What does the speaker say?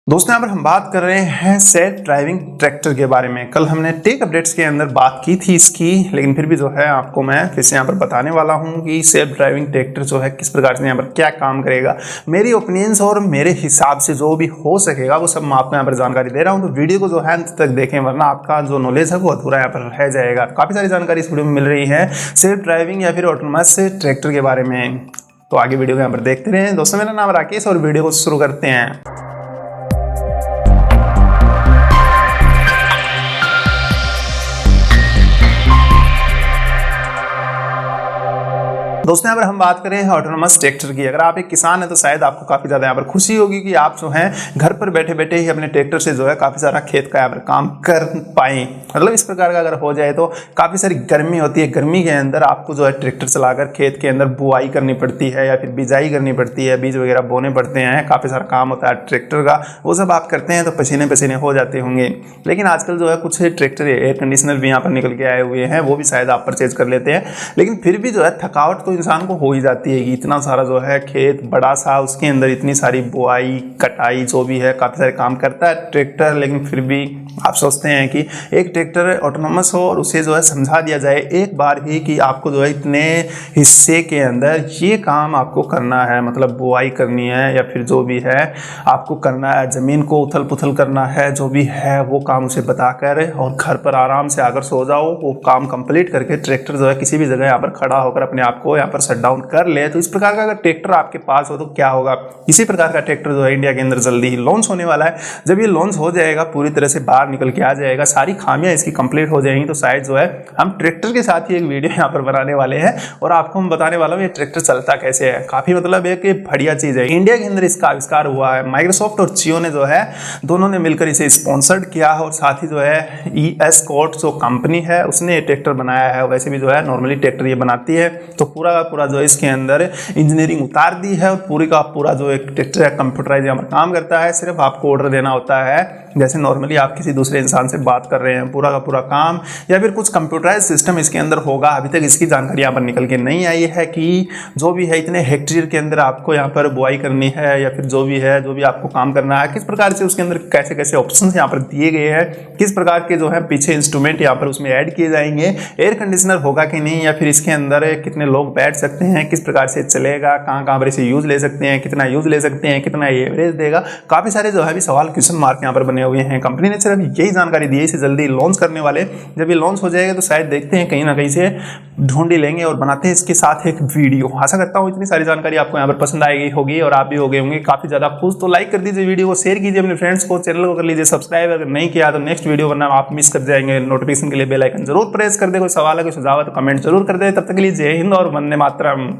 दोस्तों यहाँ पर हम बात कर रहे हैं सेल्फ ड्राइविंग ट्रैक्टर के बारे में। कल हमने टेक अपडेट्स के अंदर बात की थी इसकी, लेकिन फिर भी जो है आपको मैं फिर से यहाँ पर बताने वाला हूँ कि सेल्फ ड्राइविंग ट्रैक्टर जो है किस प्रकार से यहाँ पर क्या काम करेगा। मेरी ओपिनियंस और मेरे हिसाब से जो भी हो सकेगा वो सब मैं आपको यहाँ पर जानकारी दे रहा हूँ, तो वीडियो को जो है अंत तक देखें, वरना आपका जो नॉलेज है वो अधूरा यहाँ पर रह जाएगा। काफ़ी सारी जानकारी इस वीडियो में मिल रही है सेल्फ ड्राइविंग या फिर ऑटोनोमस ट्रैक्टर के बारे में, तो आगे वीडियो को यहाँ पर देखते रहें। दोस्तों मेरा नाम राकेश और वीडियो को शुरू करते हैं। दोस्तों यहाँ पर हम बात करें ऑटोनोमस ट्रैक्टर की। अगर आप एक किसान हैं तो शायद आपको काफ़ी ज़्यादा यहाँ पर खुशी होगी कि आप जो हैं घर पर बैठे बैठे ही अपने ट्रैक्टर से जो है काफ़ी सारा खेत का यहाँ पर काम कर पाएँ। मतलब इस प्रकार का अगर हो जाए तो काफ़ी सारी गर्मी होती है, गर्मी के अंदर आपको जो है ट्रैक्टर चलाकर खेत के अंदर बुआई करनी पड़ती है या फिर बिजाई करनी पड़ती है, बीज वगैरह बोने पड़ते हैं, काफ़ी सारा काम होता है ट्रैक्टर का, वो सब आप करते हैं तो पसीने पसीने हो जाते होंगे। लेकिन आजकल जो है कुछ ट्रैक्टर एयर कंडीशनर भी यहाँ पर निकल के आए हुए हैं, वो भी शायद आप परचेज कर लेते हैं। लेकिन फिर भी जो है थकावट तो इंसान को हो ही जाती है कि इतना सारा जो है खेत बड़ा सा, उसके अंदर इतनी सारी बुआई कटाई जो भी है, काफ़ी सारे काम करता है ट्रैक्टर। लेकिन फिर भी आप सोचते हैं कि एक ट्रैक्टर ऑटोनोमस हो और उसे जो है समझा दिया जाए एक बार ही कि आपको जो है इतने हिस्से के अंदर ये काम आपको करना है, मतलब बुआई करनी है या फिर जो भी है आपको करना है, ज़मीन को उथल पुथल करना है, जो भी है वो काम उसे बताकर और घर पर आराम से आकर सो जाओ। वो काम कंप्लीट करके ट्रैक्टर जो है किसी भी जगह यहाँ पर खड़ा होकर अपने आप को यहाँ पर शट डाउन कर ले। तो इस प्रकार का अगर ट्रैक्टर आपके पास हो तो क्या होगा। इसी प्रकार का ट्रैक्टर जो है इंडिया के अंदर जल्दी ही लॉन्च होने वाला है। जब ये लॉन्च हो जाएगा, पूरी तरह से बाहर निकल के आ जाएगा, सारी खामियां इसकी कंप्लीट हो जाएंगी, तो शायद जो है हम ट्रैक्टर के साथ ही एक वीडियो यहाँ पर बनाने वाले हैं और आपको हम बताने वाला हूँ ये ट्रैक्टर चलता कैसे है। काफी मतलब एक बढ़िया चीज है। इंडिया के अंदर इसका आविष्कार हुआ है, माइक्रोसॉफ्ट और जियो ने जो है दोनों ने मिलकर इसे स्पॉन्सर्ड किया है और साथ ही जो है ESCOT जो कंपनी है उसने ये ट्रैक्टर बनाया है। वैसे भी जो है नॉर्मली ट्रैक्टर ये बनाती है, तो पूरा का पूरा जो इसके अंदर इंजीनियरिंग उतार दी है और पूरी का पूरा जो एक ट्रैक्टर है कंप्यूटराइज यहाँ पर काम करता है। सिर्फ आपको ऑर्डर देना होता है, जैसे नॉर्मली आप किसी दूसरे इंसान से बात कर रहे हैं, पूरा का पूरा काम या फिर कुछ कंप्यूटराइज सिस्टम इसके अंदर होगा। अभी तक इसकी जानकारी यहाँ पर निकल के नहीं आई है कि जो भी है इतने हेक्टेयर के अंदर आपको यहाँ पर बुआई करनी है या फिर जो भी है जो भी आपको काम करना है, किस प्रकार से उसके अंदर कैसे कैसे ऑप्शंस यहाँ पर दिए गए हैं, किस प्रकार के जो है पीछे इंस्ट्रूमेंट यहाँ पर उसमें ऐड किए जाएंगे, एयर कंडीशनर होगा कि नहीं, या फिर इसके अंदर कितने लोग बैठ सकते हैं, किस प्रकार से चलेगा, कहाँ कहाँ पर इसे यूज ले सकते हैं, कितना यूज ले सकते हैं, कितना एवरेज देगा। काफी सारे जो है भी सवाल क्वेश्चन मार्क यहाँ पर बने हुए हैं। कंपनी ने सिर्फ यही जानकारी दी है, इसे जल्दी लॉन्च करने वाले। जब ये लॉन्च हो जाएगा तो शायद देखते हैं कहीं ना कहीं से ढूंढ ही लेंगे और बनाते हैं इसके साथ एक वीडियो। आशा करता हूँ इतनी सारी जानकारी आपको यहाँ पर पसंद आएगी होगी और आप भी हो गए होंगे काफी ज्यादा खुश। तो लाइक कर दीजिए वीडियो को, शेयर कीजिए अपने फ्रेंड्स को, चैनल को कर लीजिए सब्सक्राइब। अगर नहीं किया तो नेक्स्ट वीडियो वरना आप मिस कर जाएंगे। नोटिफिकेशन के लिए बेल आइकन जरूर प्रेस कर दे। कोई सवाल है कोई सुझाव है तो कमेंट जरूर कर दे। तब तक के लिए जय हिंद और वंदे मातरम।